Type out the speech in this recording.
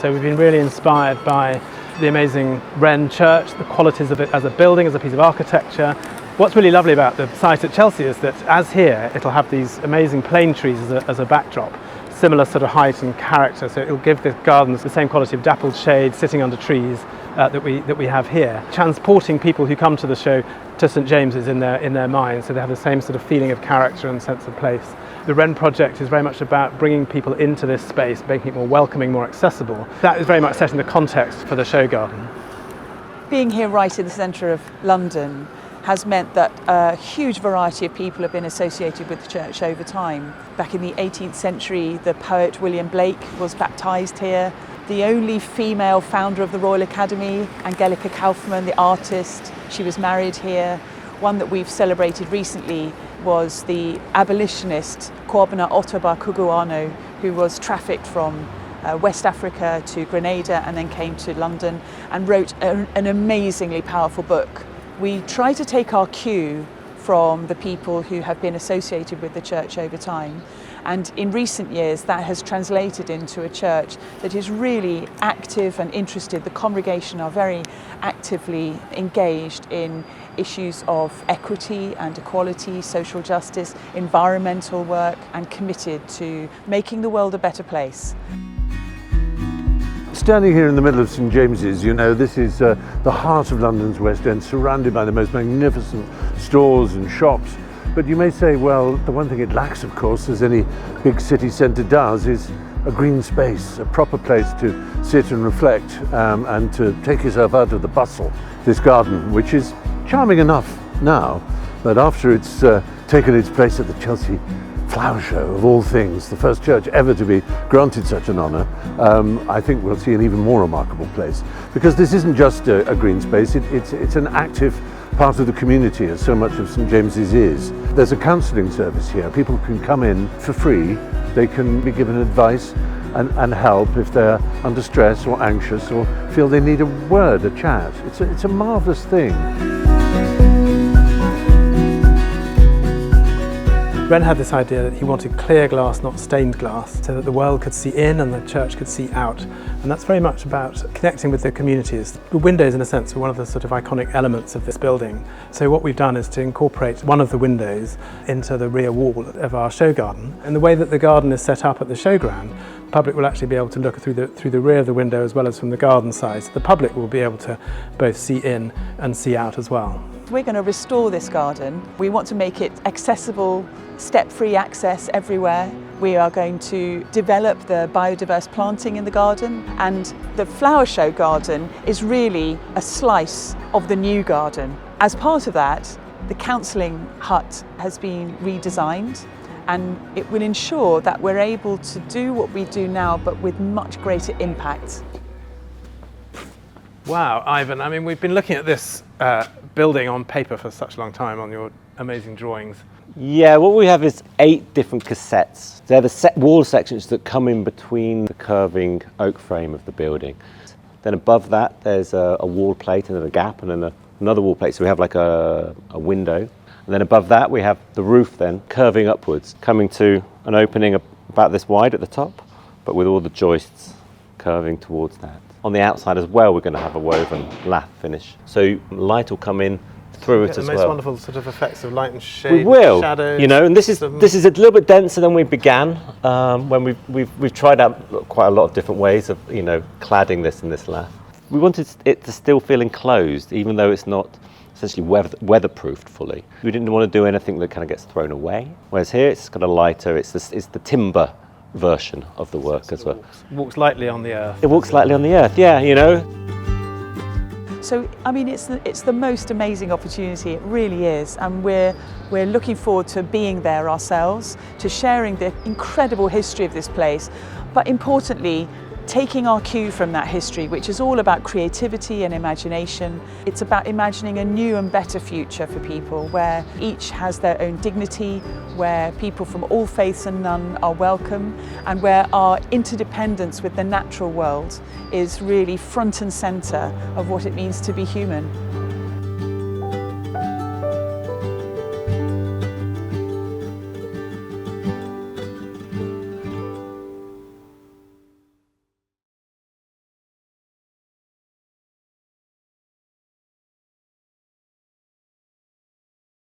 So we've been really inspired by the amazing Wren Church, the qualities of it as a building, as a piece of architecture. What's really lovely about the site at Chelsea is that, as here, it'll have these amazing plane trees as a backdrop, similar sort of height and character, so it'll give the gardens the same quality of dappled shade sitting under trees that we have here, transporting people who come to the show to St James's in their minds, so they have the same sort of feeling of character and sense of place. The Wren project is very much about bringing people into this space, making it more welcoming, more accessible. That is very much setting the context for the show garden. Being here right in the centre of London has meant that a huge variety of people have been associated with the church over time. Back in the 18th century, the poet William Blake was baptised here. The only female founder of the Royal Academy, Angelica Kaufmann, the artist, she was married here. One that we've celebrated recently was the abolitionist Kwabena Ottobah Cugoano, who was trafficked from West Africa to Grenada and then came to London and wrote an amazingly powerful book. We try to take our cue from the people who have been associated with the church over time, and in recent years that has translated into a church that is really active and interested. The congregation are very actively engaged in issues of equity and equality, social justice, environmental work, and committed to making the world a better place. Standing here in the middle of St James's, you know, this is the heart of London's West End, surrounded by the most magnificent stores and shops. But you may say, well, the one thing it lacks, of course, as any big city centre does, is a green space, a proper place to sit and reflect and to take yourself out of the bustle. This garden, which is charming enough now, but after it's taken its place at the Chelsea Flower Show, of all things, the first church ever to be granted such an honour, I think we'll see an even more remarkable place. Because this isn't just a green space, it's an active part of the community, as so much of St James's is. There's a counselling service here. People can come in for free, they can be given advice and help if they're under stress or anxious or feel they need a word, a chat. It's a marvellous thing. Wren had this idea that he wanted clear glass, not stained glass, so that the world could see in and the church could see out. And that's very much about connecting with the communities. The windows, in a sense, were one of the sort of iconic elements of this building. So what we've done is to incorporate one of the windows into the rear wall of our show garden. And the way that the garden is set up at the showground, the public will actually be able to look through the rear of the window as well as from the garden side. So the public will be able to both see in and see out as well. We're going to restore this garden. We want to make it accessible, step-free access everywhere. We are going to develop the biodiverse planting in the garden, and the flower show garden is really a slice of the new garden. As part of that, the counselling hut has been redesigned, and it will ensure that we're able to do what we do now but with much greater impact. Wow, Ivan, I mean, we've been looking at this building on paper for such a long time on your amazing drawings. Yeah, what we have is 8 different cassettes. They're the wall sections that come in between the curving oak frame of the building. Then above that, there's a wall plate and then a gap and then another wall plate. So we have like a window. And then above that, we have the roof then curving upwards, coming to an opening about this wide at the top, but with all the joists curving towards that. On the outside as well, we're going to have a woven lath finish. So light will come in through it as well. The most wonderful sort of effects of light and shade, we will, shadows. You know, and this is a little bit denser than we began when we've tried out quite a lot of different ways of, you know, cladding this in this lath. We wanted it to still feel enclosed, even though it's not essentially weatherproofed fully. We didn't want to do anything that kind of gets thrown away. Whereas here, it's got a lighter. It's the timber version of the work as well. Walks lightly on the earth. It walks lightly on the earth, yeah, you know. So, I mean, it's the most amazing opportunity, it really is, and we're looking forward to being there ourselves, to sharing the incredible history of this place, but importantly, taking our cue from that history, which is all about creativity and imagination. It's about imagining a new and better future for people, where each has their own dignity, where people from all faiths and none are welcome, and where our interdependence with the natural world is really front and centre of what it means to be human.